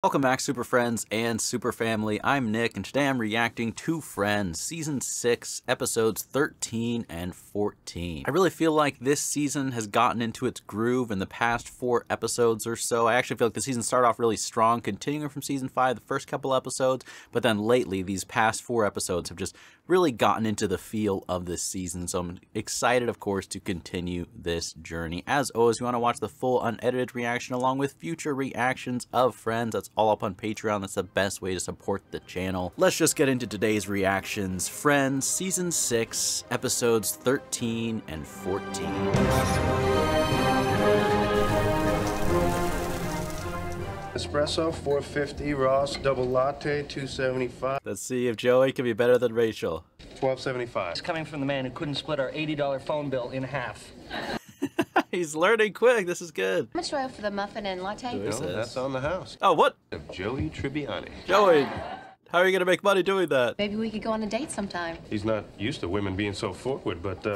Welcome back, Super Friends and Super Family. I'm Nick, and today I'm reacting to Friends, Season 6, Episodes 13 and 14. I really feel like this season has gotten into its groove in the past 4 episodes or so. I actually feel like the season started off really strong, continuing from Season 5, the first couple episodes, but then lately, these past 4 episodes have just really gotten into the feel of this season, so I'm excited, of course, to continue this journey. As always, you want to watch the full unedited reaction along with future reactions of Friends. That's all up on Patreon. That's the best way to support the channel. Let's just get into today's reactions. Friends, Season 6, Episodes 13 and 14. Espresso, $4.50. Ross, double latte, $2.75. Let's see if Joey can be better than Rachel. $12.75. It's coming from the man who couldn't split our $80 phone bill in half. He's learning quick. This is good. How much do I owe for the muffin and latte? Who is this? That's on the house. Oh, what? Joey Tribbiani. Joey, how are you going to make money doing that? Maybe we could go on a date sometime. He's not used to women being so forward, but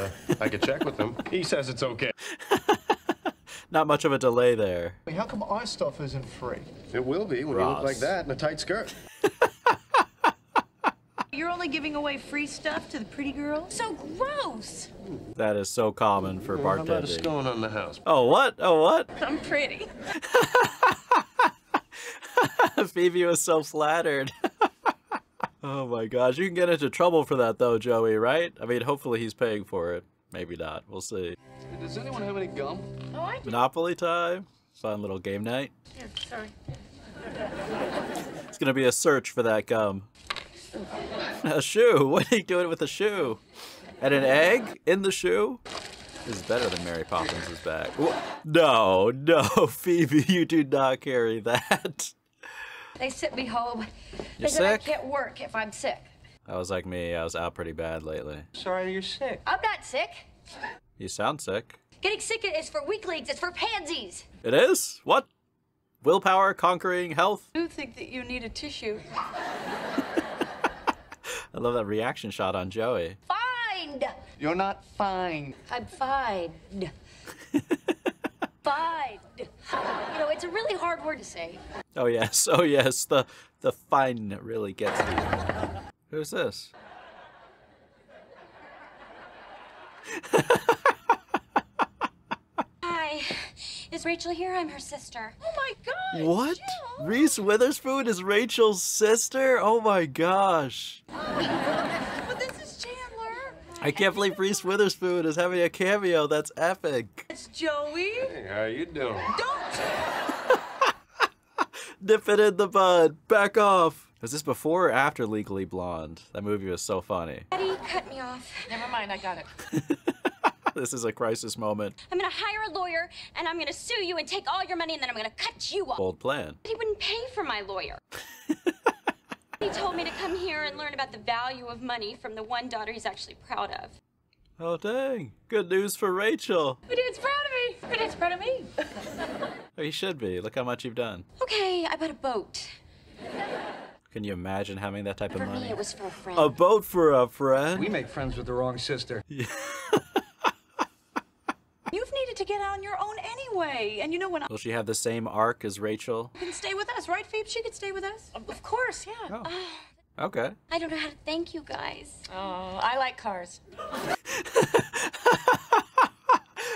I could check with him. He says it's okay. Not much of a delay there. How come our stuff isn't free? It will be when you look like that in a tight skirt. You're only giving away free stuff to the pretty girls? So gross! That is so common for How about a bartending. scone on the house? Oh, what? Oh, what? I'm pretty. Phoebe was so flattered. Oh my gosh, you can get into trouble for that though, Joey, right? I mean, hopefully he's paying for it. Maybe not. We'll see. Does anyone have any gum? Oh, I do. Monopoly time. Fun little game night. Here, sorry. It's gonna be a search for that gum. A shoe? What are you doing with a shoe? And an egg in the shoe? This is better than Mary Poppins' bag. No, no, Phoebe, you do not carry that. They sent me home. You're They said I sick? can't work if I'm sick. That was like me. I was out pretty bad lately. Sorry you're sick. I'm not sick. You sound sick. Getting sick is for weaklings. It's for pansies. It is? What? Willpower conquering health? I do think that you need a tissue. I love that reaction shot on Joey. Fine. You're not fine. I'm fine. Fine. You know, it's a really hard word to say. Oh yes, oh yes, the fine really gets me. Who's this? Hi. Is Rachel here? I'm her sister. Oh my God! What? Jill. Reese Witherspoon is Rachel's sister? Oh my gosh. But this is Chandler. I can't believe Reese Witherspoon is having a cameo. That's epic. It's Joey. Hey, how you doing? Don't! Nip it in the bud. Back off. Was this before or after Legally Blonde? That movie was so funny. Daddy, cut me off. Never mind, I got it. This is a crisis moment. I'm gonna hire a lawyer, and I'm gonna sue you and take all your money, and then I'm gonna cut you off. Bold plan. He wouldn't pay for my lawyer. He told me to come here and learn about the value of money from the one daughter he's actually proud of. Oh dang. Good news for Rachel. My dad's proud of me. My dad's proud of me. Oh, you should be. Look how much you've done. Okay, I bought a boat. Can you imagine having that type of For money? me, it was for a friend. A boat for a friend? We make friends with the wrong sister. You've needed to get out on your own anyway. And you know when I Will she have the same arc as Rachel? can stay with us, right, Phoebe? She could stay with us. Of course, yeah. Oh. Okay. I don't know how to thank you guys. Oh, I like cars.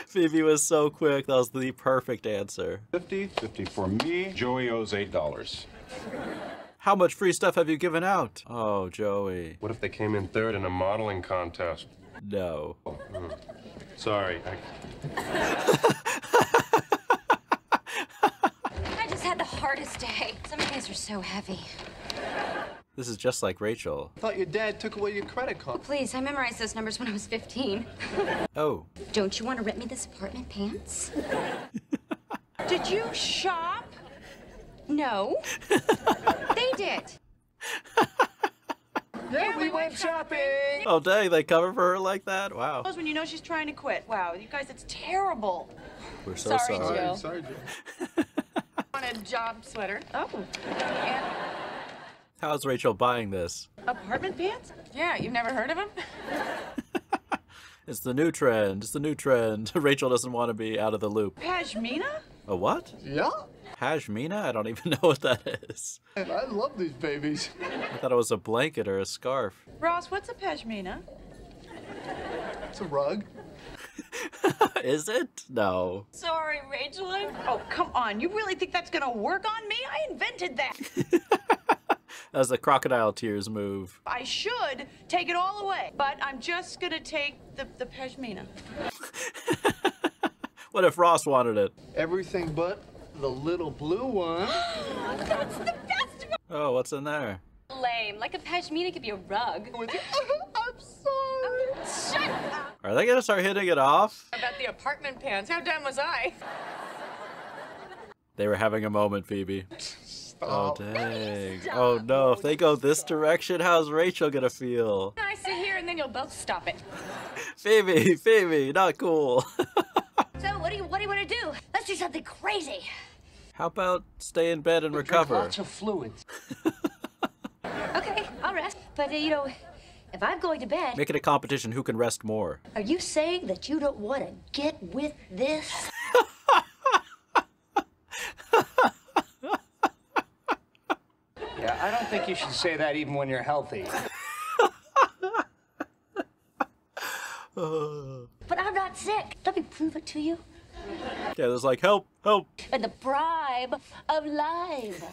Phoebe was so quick. That was the perfect answer. 50 for me. Joey owes $8. How much free stuff have you given out? Oh, Joey. What if they came in third in a modeling contest? No. Sorry. I just had the hardest day. Some days are so heavy. This is just like Rachel. I thought your dad took away your credit card. Please, I memorized those numbers when I was 15. Oh. Don't you want to rent me this apartment pants? Did you shop? No. They did. Yeah, we went shopping. Oh, dang. They cover for her like that? Wow. When you know she's trying to quit. Wow, you guys, it's terrible. We're so sorry. Jill. Sorry, Jill. On a job sweater. Oh. And How's Rachel buying this? apartment pants? Yeah, you've never heard of them? It's the new trend. It's the new trend. Rachel doesn't want to be out of the loop. Pashmina? A what? Yeah? Pashmina? I don't even know what that is. Man, I love these babies. I thought it was a blanket or a scarf. Ross, what's a pashmina? It's a rug. Is it? No. Sorry, Rachel. Oh, come on. You really think that's gonna work on me? I invented that. That's the crocodile tears move. I should take it all away, but I'm just gonna take the pashmina. What if Ross wanted it? Everything but the little blue one. That's the best one. Oh, what's in there? Lame. Like a pashmina could be a rug. I'm sorry. Shut up. Are they gonna start hitting it off? About the apartment pants. How dumb was I? They were having a moment, Phoebe. Oh, Stop. dang. Oh, no. If they go this direction, how's Rachel gonna feel? I sit here and then you'll both stop it. Phoebe, not cool. So, what do you want to do? Let's do something crazy. How about stay in bed and recover? Lots of fluids. Okay, I'll rest. But, you know, if I'm going to bed, Make it a competition who can rest more. are you saying that you don't want to get with this? Yeah, I don't think you should say that even when you're healthy. But I'm not sick. Let me prove it to you. Yeah, there's like, help. And the bribe of life.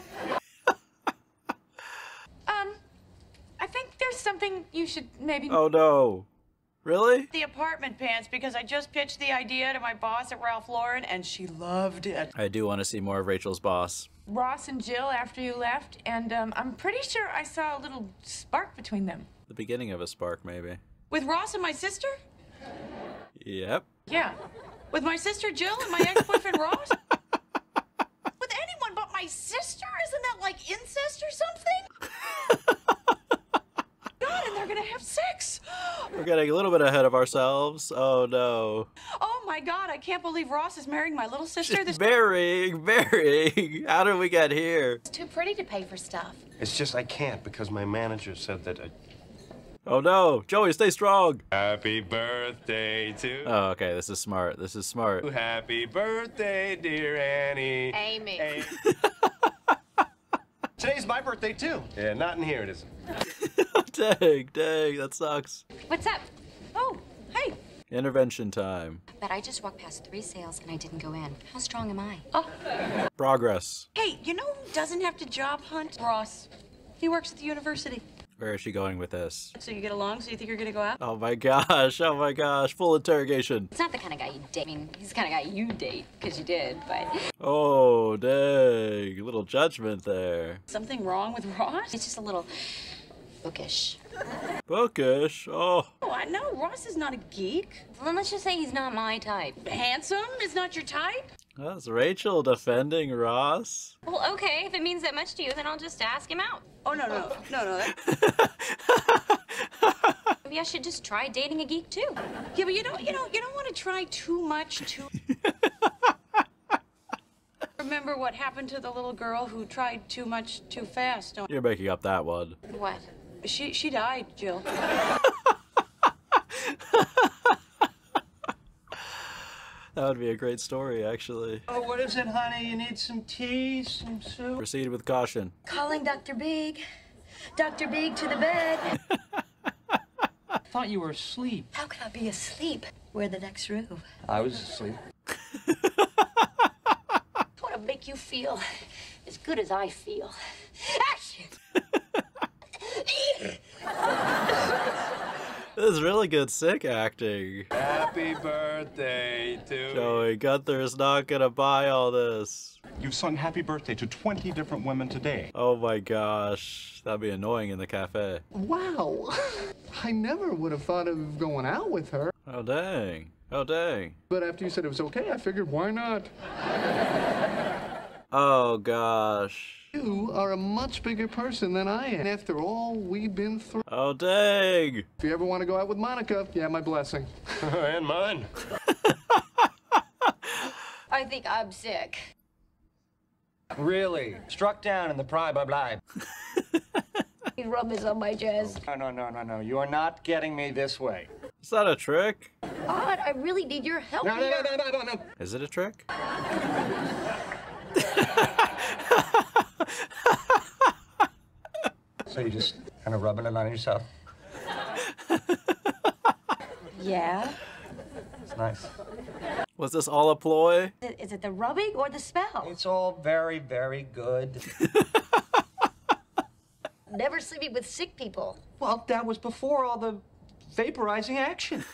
I think there's something you should maybe... Oh, no. Really? The apartment pants, because I just pitched the idea to my boss at Ralph Lauren, and she loved it. I do want to see more of Rachel's boss. Ross and Jill after you left, and I'm pretty sure I saw a little spark between them. The beginning of a spark, maybe. With Ross and my sister? Yep. Yeah. With my sister Jill and my ex-boyfriend Ross? With anyone but my sister? Isn't that like incest or something? God, and they're gonna have sex. We're getting a little bit ahead of ourselves. Oh, no. Oh my God, I can't believe Ross is marrying my little sister. This Burying. How did we get here? It's too pretty to pay for stuff. It's just I can't because my manager said that Oh, no. Joey, stay strong. Happy birthday to Oh, okay. This is smart. Happy birthday, dear Annie. Amy. Today's my birthday, too. Yeah, not in here it isn't. Dang, that sucks. What's up? Oh, hey. Intervention time. But I just walked past 3 sales and I didn't go in. How strong am I? Progress. Hey, you know who doesn't have to job hunt? Ross. He works at the university. Where is she going with this? So you get along, so you think you're gonna go out? Oh my gosh, full interrogation. He's not the kind of guy you date. I mean, he's the kind of guy you date, because you did, but... Oh, dang. Little judgment there. Something wrong with Ross? It's just a little bookish. Bookish? Oh. Oh, I know. Ross is not a geek. Well, let's just say he's not my type. Handsome is not your type? That's Rachel defending Ross. Well, okay, if it means that much to you, then I'll just ask him out. Oh, no. Maybe I should just try dating a geek, too. Yeah, but you don't want to try too much too... Remember what happened to the little girl who tried too much too fast, don't You're making up that one. What? She died, Jill. That would be a great story, actually. Oh, what is it, honey? You need some tea, some soup? Proceed with caution. Calling Dr. Big. Dr. Big to the bed. I thought you were asleep. How can I be asleep? We're in the next room. I was asleep. I want to make you feel as good as I feel. Action! This is really good sick acting. Happy birthday to Joey, Gunther's not gonna buy all this. You've sung happy birthday to 20 different women today. Oh my gosh. That'd be annoying in the cafe. Wow. I never would have thought of going out with her. Oh dang. But after you said it was okay, I figured, why not? Oh gosh. You are a much bigger person than I am. After all we've been through. Oh dang. If you ever want to go out with Monica, you have my blessing. and mine. I think I'm sick. Really? Struck down in the pride of life. He rubbed this on my chest. No. You are not getting me this way. Is that a trick? God, I really need your help. No. Is it a trick? So you just kind of rubbing it on yourself? Yeah. It's nice. Was this all a ploy? Is it the rubbing or the smell? It's all very, very good. Never sleeping with sick people. Well, that was before all the vaporizing action.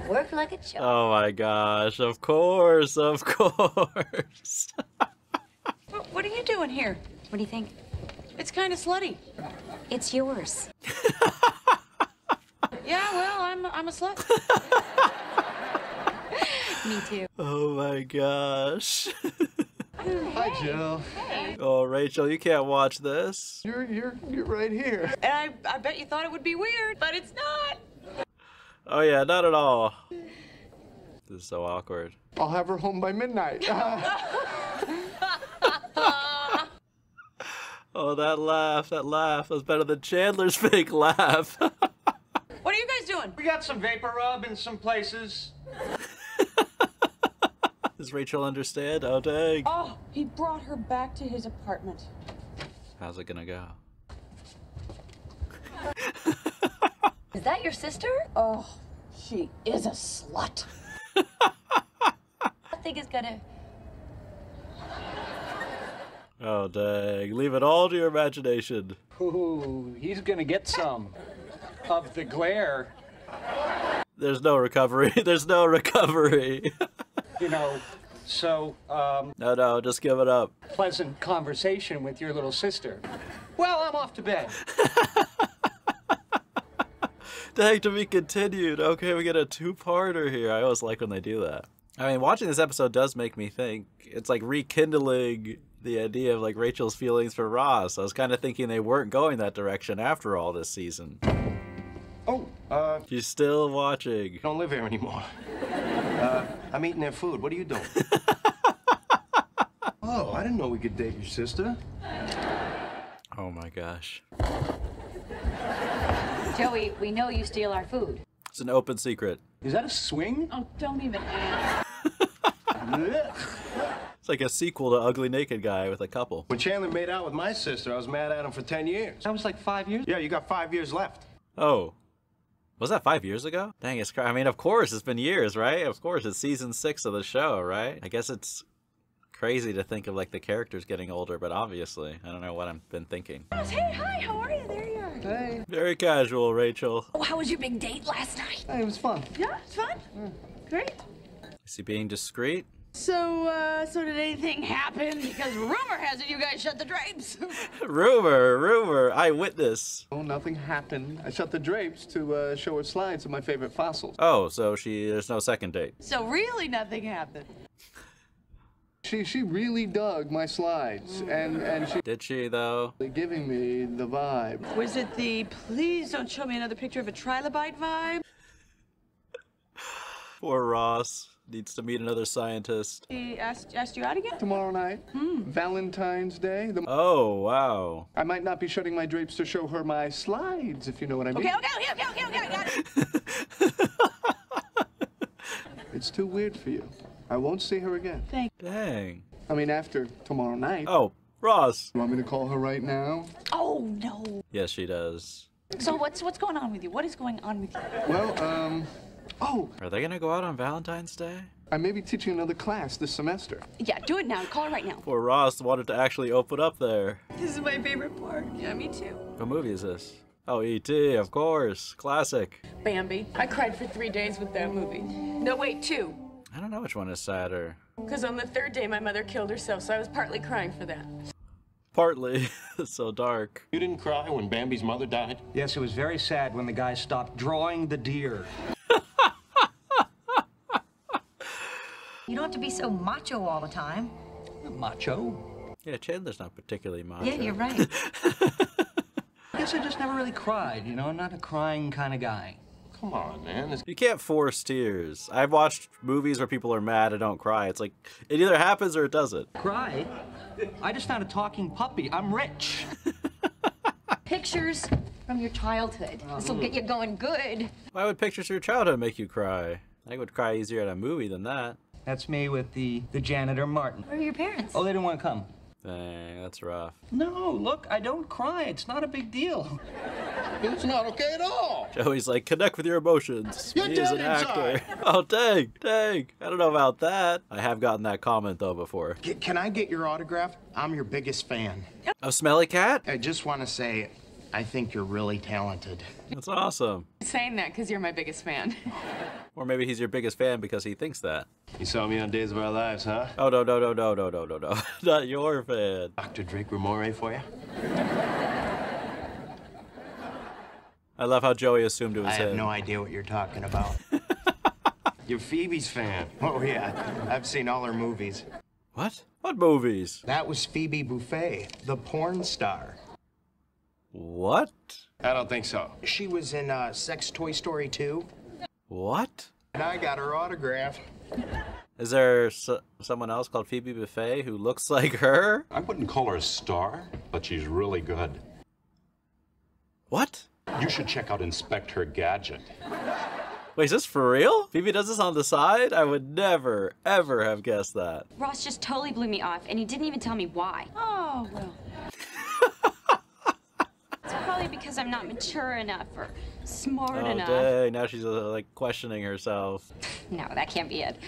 Work like a charm. Oh my gosh, of course, of course. What are you doing here? What do you think? It's kind of slutty. It's yours. Yeah, well, I'm a slut. Me too. Oh my gosh. Hi, Jill. Oh, Rachel, you can't watch this. You're right here. And I bet you thought it would be weird, but it's not. Oh yeah, not at all. This is so awkward. I'll have her home by midnight. Oh, that laugh was better than Chandler's fake laugh. What are you guys doing? We got some vapor rub in some places. Does Rachel understand? Oh, dang. Oh, he brought her back to his apartment. How's it gonna go? Is that your sister? Oh, she is a slut. I think it's gonna. Oh, dang. Leave it all to your imagination. Ooh, he's gonna get some of the glare. There's no recovery. There's no recovery. You know, so, No, just give it up. pleasant conversation with your little sister. Well, I'm off to bed. Dang, to be continued. Okay, we get a two-parter here. I always like when they do that. I mean, watching this episode does make me think. It's like rekindling the idea of like Rachel's feelings for Ross. I was kind of thinking they weren't going that direction after all this season. Oh, She's still watching. don't live here anymore. I'm eating their food. What are you doing? Oh, I didn't know we could date your sister. Oh my gosh. Joey, we know you steal our food. It's an open secret. Is that a swing? Oh, don't even ask. It's like a sequel to Ugly Naked Guy with a couple. When Chandler made out with my sister, I was mad at him for 10 years. That was like 5 years? Yeah, you got 5 years left. Oh. Was that 5 years ago? Dang, I mean, of course, it's been years, right? Of course, it's season 6 of the show, right? I guess it's crazy to think of, like, the characters getting older, but obviously, I don't know what I've been thinking. Hey, hi, how are you? There you are. Hey, Very casual, Rachel. Oh, how was your big date last night? it was fun. Yeah, it's fun. Great. Is he being discreet? So did anything happen? Because rumor has it you guys shut the drapes. Rumor, eyewitness. Oh, nothing happened. I shut the drapes to show her slides of my favorite fossils. Oh, so there's no second date. So really nothing happened. She really dug my slides, and she Did she, though? giving me the vibe. Was it the please don't show me another picture of a trilobite vibe? Poor Ross. Needs to meet another scientist. He asked you out again? Tomorrow night, Valentine's Day. Oh, wow. I might not be shutting my drapes to show her my slides, if you know what I mean. Okay, got it. It's too weird for you. I won't see her again. Dang. I mean, after tomorrow night. Oh, Ross. You want me to call her right now? Oh no. Yes, she does. So what's going on with you? What is going on with you? Well, oh, Are they gonna go out on Valentine's Day? I may be teaching another class this semester. Yeah, do it now. Call her right now. Poor Ross wanted to actually open up there. This is my favorite part. Yeah, me too. What movie is this? Oh, E.T., of course. Classic. Bambi. I cried for 3 days with that movie. No, wait, 2. I don't know which one is sadder. Because on the 3rd day, my mother killed herself, so I was partly crying for that. Partly. It's so dark. You didn't cry when Bambi's mother died? Yes, it was very sad when the guy stopped drawing the deer. You don't have to be so macho all the time. Macho? Yeah, Chandler's not particularly macho. Yeah, you're right. I guess I just never really cried, you know? I'm not a crying kind of guy. Come on, man. You can't force tears. I've watched movies where people are mad and don't cry. It's like, it either happens or it doesn't. Cry? I just found a talking puppy. I'm rich. Pictures from your childhood. This will get you going good. Why would pictures of your childhood make you cry? I would cry easier at a movie than that. That's me with the janitor, Martin. Where are your parents? Oh, they didn't want to come. Dang, that's rough. No, look, I don't cry. It's not a big deal. It's not okay at all. Joey's like, connect with your emotions. You're Me as an dead inside. actor. Oh, dang. I don't know about that. I have gotten that comment, though, before. Can I get your autograph? I'm your biggest fan. Of Smelly Cat? I just want to say, I think you're really talented. That's awesome. Saying that because you're my biggest fan. Or maybe he's your biggest fan because he thinks that. You saw me on Days of Our Lives, huh? Oh, no. Not your fan. Dr. Drake Ramore for you? I love how Joey assumed it was I him. have no idea what you're talking about. You're Phoebe's fan. Oh, yeah. I've seen all her movies. What? What movies? That was Phoebe Buffay, the porn star. What? I don't think so. She was in Sex Toy Story 2. What? And I got her autograph. Is there someone else called Phoebe Buffay who looks like her? I wouldn't call her a star, but she's really good. What? You should check out Inspector Gadget. Wait, is this for real? Phoebe does this on the side? I would never, ever have guessed that. Ross just totally blew me off, and he didn't even tell me why. Oh, well. It's probably because I'm not mature enough or smart Oh, enough. dang. Now she's like questioning herself. No, that can't be it.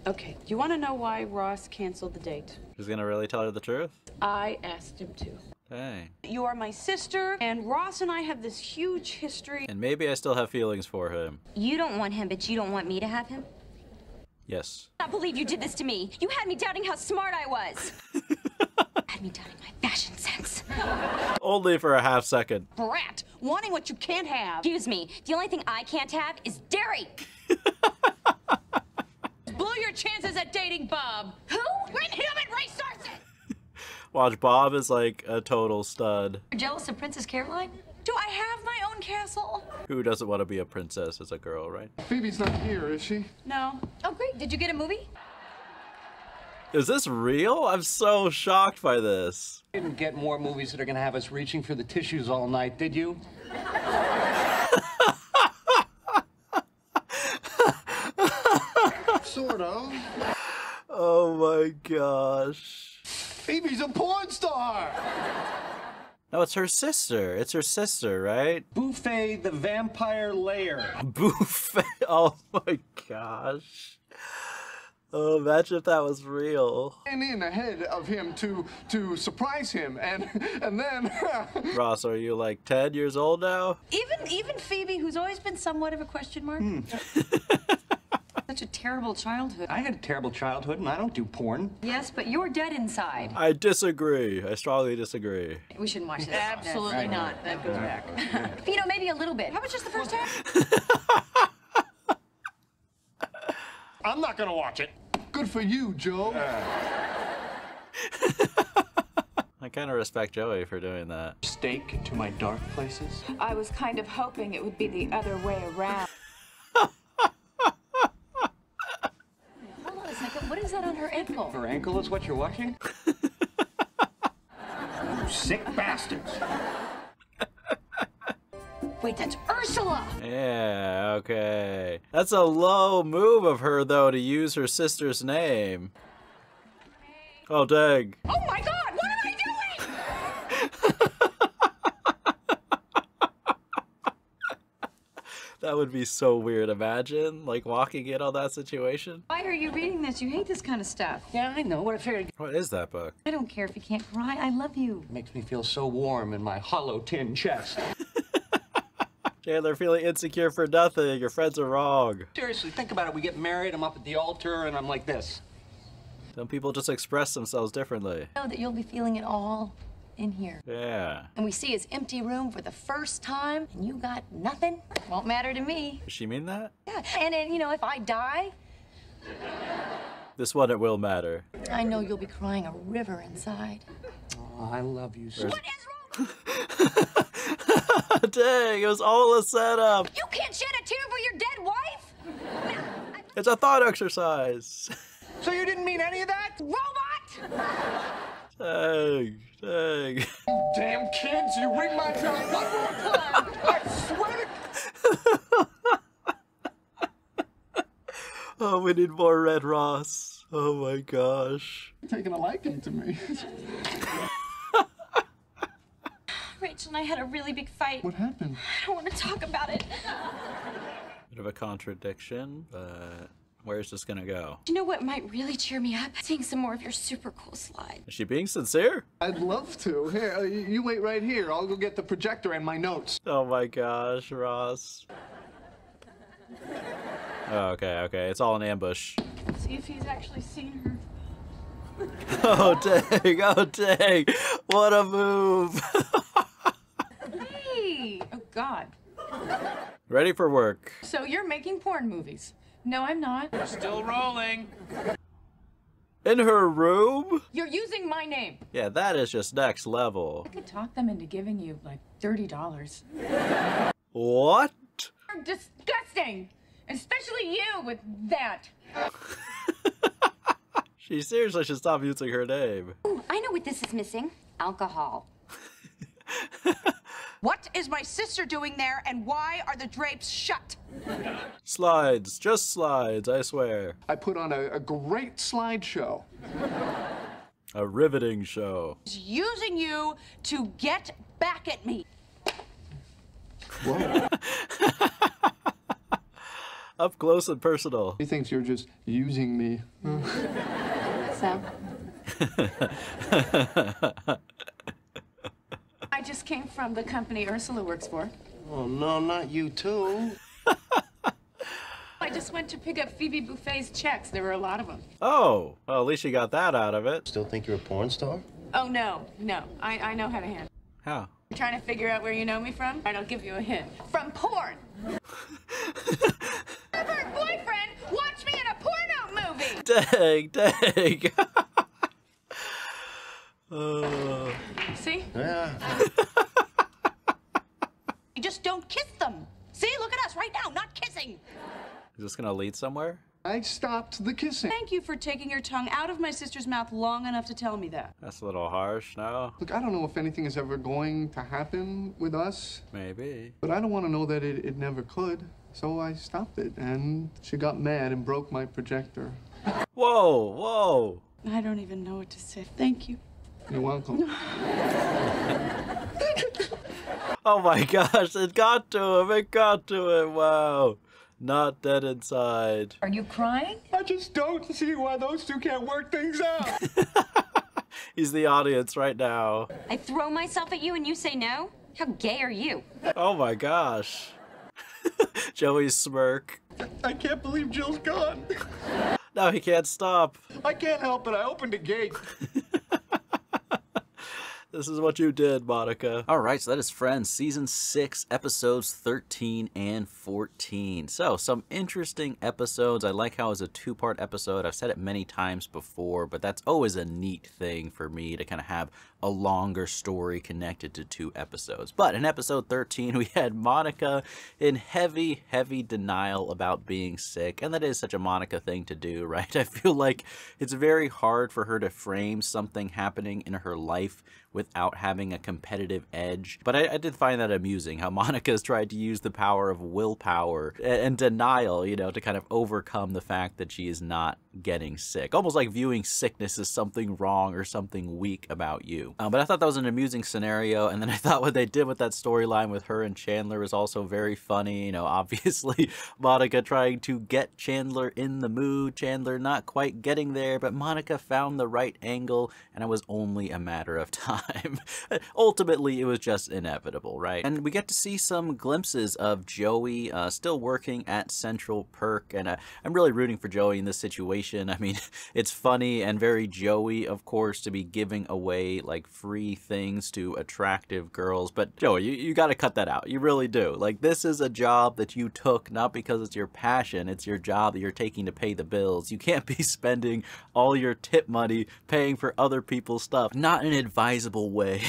Okay, do you want to know why Ross canceled the date? She's gonna really tell her the truth? I asked him to. Dang. You are my sister, and Ross and I have this huge history. And maybe I still have feelings for him. You don't want him, but you don't want me to have him? Yes. I can't believe you did this to me. You had me doubting how smart I was. Had me doubting my fashion sense. Only for a half second. Brat, wanting what you can't have. Excuse me, the only thing I can't have is dairy. Blew your chances at dating Bob. Who? With human resources! Watch, Bob is like a total stud. You're jealous of Princess Caroline? Do I have my own castle? Who doesn't want to be a princess as a girl, right? Phoebe's not here, is she? No. Oh, great. Did you get a movie? Is this real? I'm so shocked by this. Didn't get more movies that are gonna have us reaching for the tissues all night, did you? Sort of. Oh my gosh. Phoebe's a porn star. No, it's her sister. It's her sister, right? Buffet the Vampire Lair. Buffet. Oh my gosh. Oh, imagine if that was real. And in ahead of him to surprise him, and then. Ross, are you like 10 years old now? Even Phoebe, who's always been somewhat of a question mark. Such a terrible childhood. I had a terrible childhood, and I don't do porn. Yes, but you're dead inside. I disagree. I strongly disagree. We shouldn't watch this. Absolutely not. That goes back. You know, maybe a little bit. How about just the first half? I'm not gonna watch it. Good for you, Joe. I kind of respect Joey for doing that. Stake to my dark places. I was kind of hoping it would be the other way around. Hold on a second. What is that on her ankle? Her ankle is what you're watching? You sick bastards. Wait, that's Ursula! Yeah, okay. That's a low move of her, though, to use her sister's name. Oh, dang. Oh my God! What am I doing? That would be so weird. Imagine, like, walking in on that situation. Why are you reading this? You hate this kind of stuff. Yeah, I know. What I figured. What is that book? I don't care if you can't cry. I love you. Makes me feel so warm in my hollow tin chest. Chandler, feeling insecure for nothing. Your friends are wrong. Seriously, think about it. We get married, I'm up at the altar, and I'm like this. Some people just express themselves differently. Know that you'll be feeling it all in here. Yeah. And we see his empty room for the first time, and you got nothing. Won't matter to me. Does she mean that? Yeah. And then, you know, if I die, This one, it will matter. I know you'll be crying a river inside. Oh, I love you so. What is wrong? Dang, it was all a setup. You can't shed a tear for your dead wife? It's a thought exercise. So you didn't mean any of that? Robot! Dang, dang. You damn kids, you ring my bell one more time. I swear to Oh, we need more Red Ross. Oh my gosh. Taking a liking to me. Rachel and I had a really big fight. What happened? I don't want to talk about it. Bit of a contradiction, but where's this gonna go? You know what might really cheer me up? Seeing some more of your super cool slides. Is she being sincere? I'd love to. Here, you wait right here. I'll go get the projector and my notes. Oh my gosh, Ross. Oh, okay. It's all an ambush. See if he's actually seen her. Oh dang. What a move. Hey! Oh, God. Ready for work. So you're making porn movies? No, I'm not. Still rolling. In her room? You're using my name. Yeah, that is just next level. I could talk them into giving you, like, $30. What? You're disgusting! Especially you with that. She seriously should stop using her name. Ooh, I know what this is missing. Alcohol. What is my sister doing there, and why are the drapes shut? Slides, just slides, I swear. I put on a great slideshow. A riveting show. Using you to get back at me. Whoa. Up close and personal. He thinks you're just using me. So? I just came from the company Ursula works for. Oh, no, not you too. I just went to pick up Phoebe Buffet's checks. There were a lot of them. Oh, well, at least you got that out of it. Still think you're a porn star? Oh, no. I know how to handle. How? You're trying to figure out where you know me from? All right, I'll give you a hint. From porn. Pervert boyfriend, watch me in a porno movie. Dang. See? Yeah. You just don't kiss them. See, look at us right now, not kissing. Is this gonna lead somewhere? I stopped the kissing. Thank you for taking your tongue out of my sister's mouth long enough to tell me that. That's a little harsh, no? Look, I don't know if anything is ever going to happen with us, Maybe. but I don't want to know that it never could. So I stopped it, and she got mad and broke my projector. Whoa. I don't even know what to say. Thank you. You're welcome. Oh my gosh, it got to him, wow. Not dead inside. Are you crying? I just don't see why those two can't work things out. He's the audience right now. I throw myself at you and you say no? How gay are you? Oh my gosh. Joey's smirk. I can't believe Jill's gone. No, he can't stop. I can't help it. I opened a gate. This is what you did, Monica. All right, so that is Friends, Season 6, Episodes 13 and 14. So, some interesting episodes. I like how it's a two-part episode. I've said it many times before, but that's always a neat thing for me to kind of have a longer story connected to two episodes. But in Episode 13, we had Monica in heavy denial about being sick, and that is such a Monica thing to do, right? I feel like it's very hard for her to frame something happening in her life without having a competitive edge. But I did find that amusing, how Monica's tried to use the power of willpower and denial, you know, to kind of overcome the fact that she is not getting sick. Almost like viewing sickness as something wrong or something weak about you. But I thought that was an amusing scenario, and then I thought what they did with that storyline with her and Chandler was also very funny. You know, obviously Monica trying to get Chandler in the mood, Chandler not quite getting there, but Monica found the right angle, and it was only a matter of time. Ultimately, it was just inevitable, right? And we get to see some glimpses of Joey still working at Central Perk, and I'm really rooting for Joey in this situation. I mean, it's funny and very Joey, of course, to be giving away like free things to attractive girls, but Joey, you gotta cut that out. You really do. Like, this is a job that you took not because it's your passion, it's your job that you're taking to pay the bills. You can't be spending all your tip money paying for other people's stuff. Not an advisable way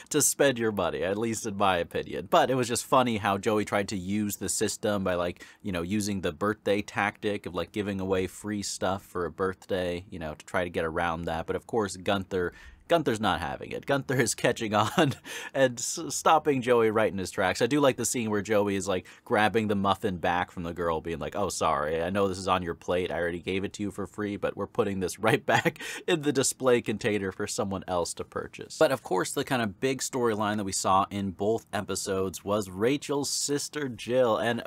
to spend your money, at least in my opinion. But it was just funny how Joey tried to use the system by, like, you know, using the birthday tactic of like giving away free stuff for a birthday, you know, to try to get around that. But of course, Gunther Gunther's not having it. Gunther is catching on and stopping Joey right in his tracks. I do like the scene where Joey is like grabbing the muffin back from the girl, being like, oh, sorry, I know this is on your plate. I already gave it to you for free, but we're putting this right back in the display container for someone else to purchase. But of course, the kind of big storyline that we saw in both episodes was Rachel's sister Jill. And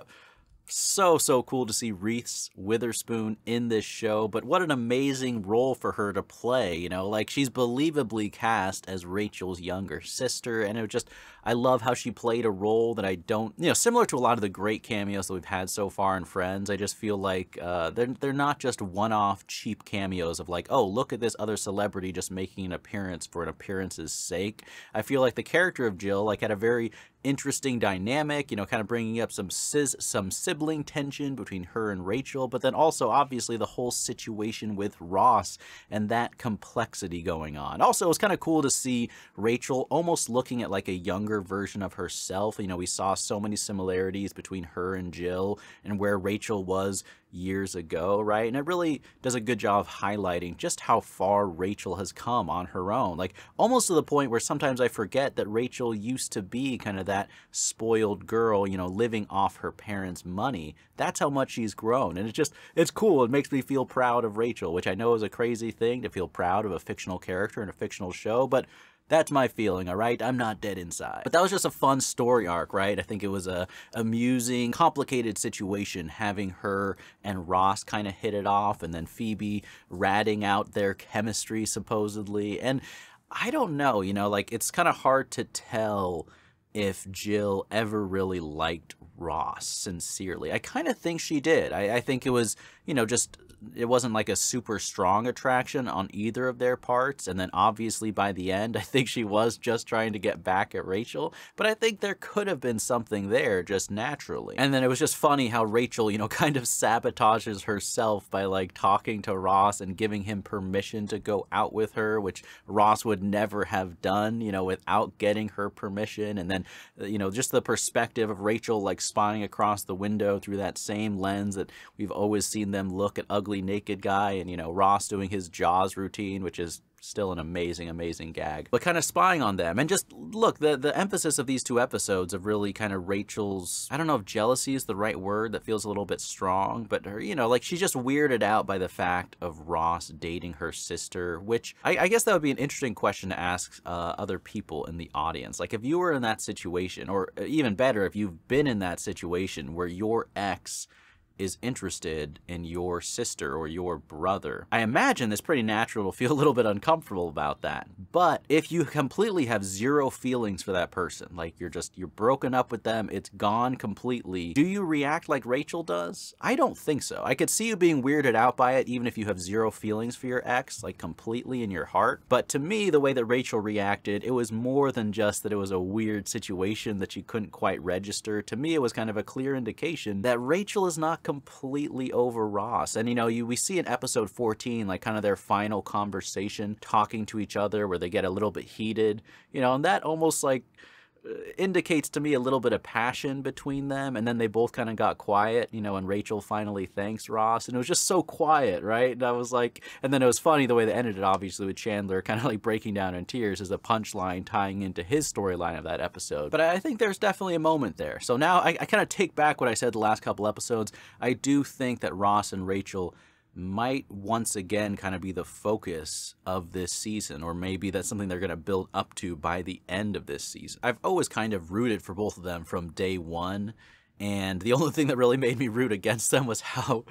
so cool to see Reese Witherspoon in this show, but what an amazing role for her to play, you know, like she's believably cast as Rachel's younger sister, and it just, I love how she played a role that I don't, you know, similar to a lot of the great cameos that we've had so far in Friends. I just feel like they're not just one-off cheap cameos of like, oh, look at this other celebrity just making an appearance for an appearance's sake. I feel like the character of Jill like had a very interesting dynamic, you know, kind of bringing up some sibling tension between her and Rachel, but then also obviously the whole situation with Ross and that complexity going on. Also, it's kind of cool to see Rachel almost looking at like a younger version of herself. You know, we saw so many similarities between her and Jill and where Rachel was years ago, right? And it really does a good job of highlighting just how far Rachel has come on her own, like almost to the point where sometimes I forget that Rachel used to be kind of that spoiled girl, you know, living off her parents' money. That's how much she's grown, and it's cool. It makes me feel proud of Rachel, which I know is a crazy thing to feel proud of a fictional character in a fictional show, but that's my feeling, all right? I'm not dead inside. But that was just a fun story arc, right? I think it was a amusing, complicated situation having her and Ross kind of hit it off, and then Phoebe ratting out their chemistry, supposedly. And I don't know, you know, like, it's kind of hard to tell if Jill ever really liked Ross sincerely. I kind of think she did. I think it was, you know, just, it wasn't like a super strong attraction on either of their parts. And then obviously by the end, I think she was just trying to get back at Rachel. But I think there could have been something there just naturally. And then it was just funny how Rachel, you know, kind of sabotages herself by like talking to Ross and giving him permission to go out with her, which Ross would never have done, you know, without getting her permission. And then, you know, just the perspective of Rachel like spying across the window through that same lens that we've always seen them look at ugly naked guy, and, you know, Ross doing his Jaws routine, which is still an amazing gag, but kind of spying on them. And just look, the emphasis of these two episodes of really kind of Rachel's, I don't know if jealousy is the right word, that feels a little bit strong, but her, you know, like she's just weirded out by the fact of Ross dating her sister, which I guess that would be an interesting question to ask other people in the audience. Like if you were in that situation, or even better, if you've been in that situation where your ex is interested in your sister or your brother. I imagine it's pretty natural to feel a little bit uncomfortable about that. But if you completely have zero feelings for that person, like you're broken up with them, it's gone completely, do you react like Rachel does? I don't think so. I could see you being weirded out by it even if you have zero feelings for your ex, like completely in your heart. But to me, the way that Rachel reacted, it was more than just that it was a weird situation that she couldn't quite register. To me, it was kind of a clear indication that Rachel is not completely over Ross. And, you know, we see in episode 14, like kind of their final conversation, talking to each other where they get a little bit heated, you know, and that almost like indicates to me a little bit of passion between them. And then they both kind of got quiet, you know, and Rachel finally thanks Ross, and it was just so quiet, right? And I was like, and then it was funny the way they ended it, obviously, with Chandler kind of like breaking down in tears as a punchline tying into his storyline of that episode. But I think there's definitely a moment there. So now I kind of take back what I said the last couple episodes. I do think that Ross and Rachel might once again kind of be the focus of this season, or maybe that's something they're going to build up to by the end of this season. I've always kind of rooted for both of them from day one, and the only thing that really made me root against them was how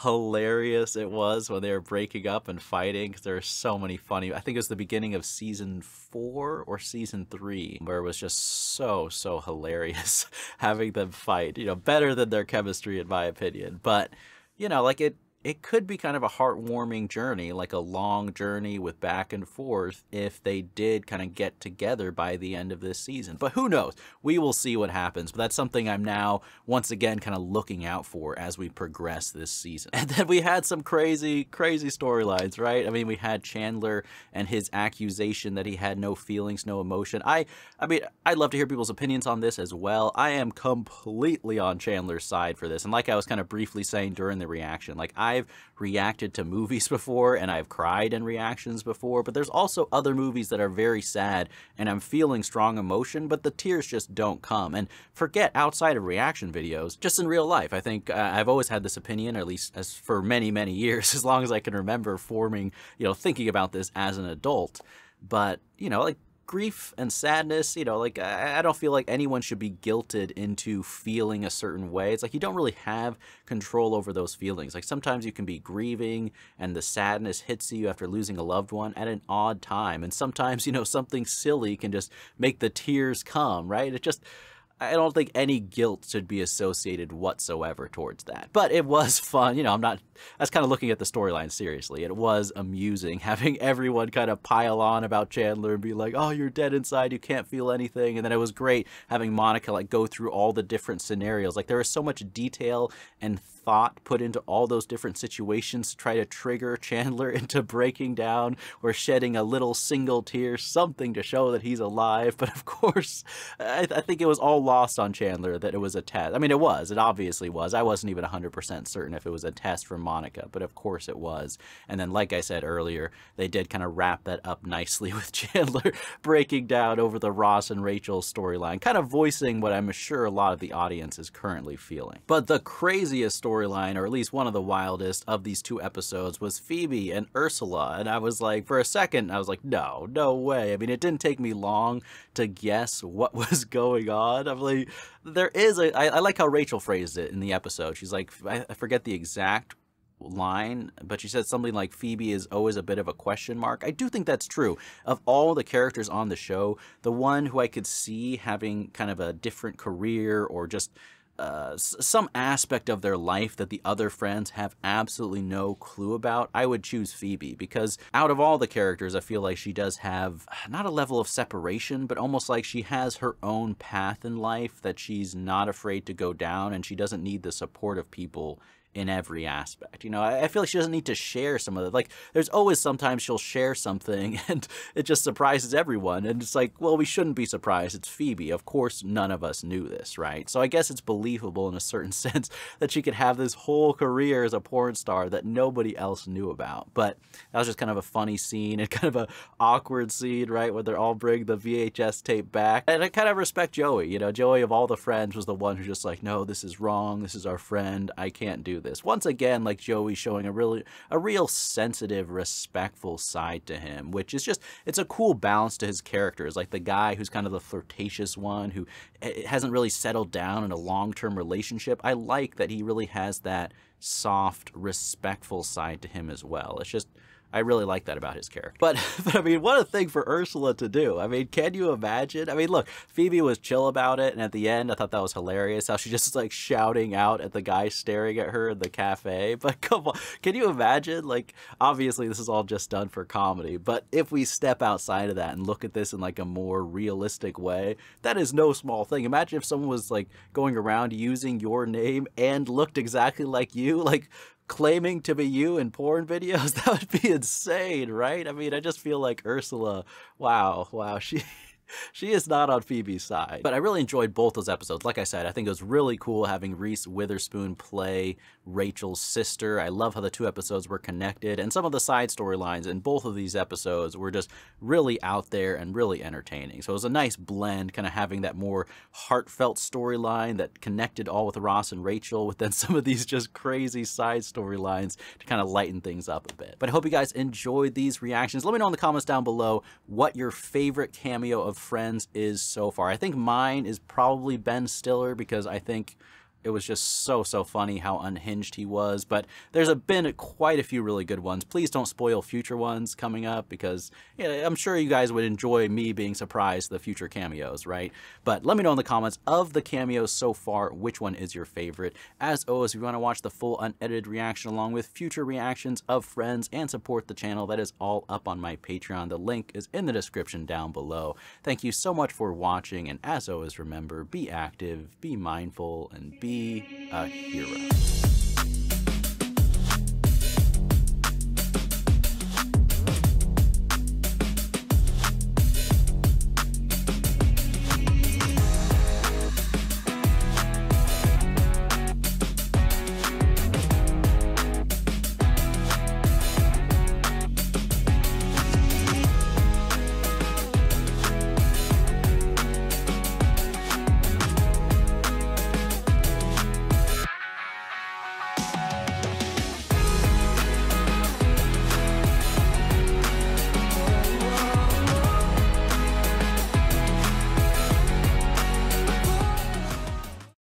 hilarious it was when they were breaking up and fighting, because there are so many funny, I think it was the beginning of season 4 or season 3, where it was just so hilarious having them fight, you know, better than their chemistry in my opinion. But, you know, like it could be kind of a heartwarming journey, like a long journey with back and forth, if they did kind of get together by the end of this season. But who knows? We will see what happens. But that's something I'm now, once again, kind of looking out for as we progress this season. And then we had some crazy storylines, right? I mean, we had Chandler and his accusation that he had no feelings, no emotion. I mean, I'd love to hear people's opinions on this as well. I am completely on Chandler's side for this. And like I was kind of briefly saying during the reaction, like I've reacted to movies before and I've cried in reactions before, but there's also other movies that are very sad and I'm feeling strong emotion, but the tears just don't come. And forget outside of reaction videos, just in real life. I think I've always had this opinion, or at least as for many, many years, as long as I can remember forming, thinking about this as an adult. But, like, grief and sadness, like, I don't feel like anyone should be guilted into feeling a certain way. It's like you don't really have control over those feelings. Like, sometimes you can be grieving and the sadness hits you after losing a loved one at an odd time. And sometimes, something silly can just make the tears come, right? I don't think any guilt should be associated whatsoever towards that. But it was fun. That's kind of looking at the storyline seriously. It was amusing having everyone kind of pile on about Chandler and be like, oh, you're dead inside, you can't feel anything. And then it was great having Monica like go through all the different scenarios. Like, there was so much detail and thought put into all those different situations to try to trigger Chandler into breaking down or shedding a little single tear, something to show that he's alive. But of course, I think it was all lost on Chandler that it was a test. I mean, it obviously was. I wasn't even 100% certain if it was a test for Monica, but of course it was. And then, like I said earlier, they did kind of wrap that up nicely with Chandler breaking down over the Ross and Rachel storyline, kind of voicing what I'm sure a lot of the audience is currently feeling. But the craziest storyline, or at least one of the wildest of these two episodes, was Phoebe and Ursula. And I was like, for a second, I was like, no way. I mean, it didn't take me long to guess what was going on. I'm like, I like how Rachel phrased it in the episode. She's like, I forget the exact line, but she said something like Phoebe is always a bit of a question mark. I do think that's true. Of all the characters on the show, the one who I could see having kind of a different career or just some aspect of their life that the other friends have absolutely no clue about, I would choose Phoebe, because out of all the characters, I feel like she does have not a level of separation, but almost like she has her own path in life that she's not afraid to go down, and she doesn't need the support of people in every aspect. I feel like she doesn't need to share some of it. Like, there's always sometimes she'll share something and it just surprises everyone. And it's like, well, we shouldn't be surprised. It's Phoebe. Of course, none of us knew this, right? So I guess it's believable in a certain sense that she could have this whole career as a porn star that nobody else knew about. But that was just kind of a funny scene and kind of a awkward scene, right? Where they're all bringing the VHS tape back. And I kind of respect Joey. Joey of all the friends was the one who's just like, no, this is wrong. This is our friend. I can't do this. Once again, like, Joey showing a real sensitive, respectful side to him, which is just, it's a cool balance to his characters. Like, the guy who's kind of the flirtatious one who hasn't really settled down in a long-term relationship. I like that he really has that soft, respectful side to him as well. It's just, I really like that about his character. But I mean, what a thing for Ursula to do. I mean, can you imagine? I mean, look, Phoebe was chill about it, and at the end, I thought that was hilarious, how she just like shouting out at the guy staring at her in the cafe. But come on, can you imagine? Like, obviously, this is all just done for comedy, but if we step outside of that and look at this in like a more realistic way, that is no small thing. Imagine if someone was like going around using your name and looked exactly like you, like, claiming to be you in porn videos. That would be insane, right? I mean, I just feel like Ursula, wow, she is not on Phoebe's side. But I really enjoyed both those episodes. Like I said, I think it was really cool having Reese Witherspoon play Rachel's sister. I love how the two episodes were connected, and some of the side storylines in both of these episodes were just really out there and really entertaining. So it was a nice blend, kind of having that more heartfelt storyline that connected all with Ross and Rachel, with then some of these just crazy side storylines to kind of lighten things up a bit. But I hope you guys enjoyed these reactions. Let me know in the comments down below what your favorite cameo of Friends is so far. I think mine is probably Ben Stiller, because I think it was just so funny how unhinged he was. But there's been quite a few really good ones. Please don't spoil future ones coming up, because I'm sure you guys would enjoy me being surprised the future cameos, right? But let me know in the comments, of the cameos so far, which one is your favorite. As always, if you want to watch the full unedited reaction along with future reactions of Friends and support the channel, that is all up on my Patreon. The link is in the description down below. Thank you so much for watching, and as always, remember, be active, be mindful, and be a hero.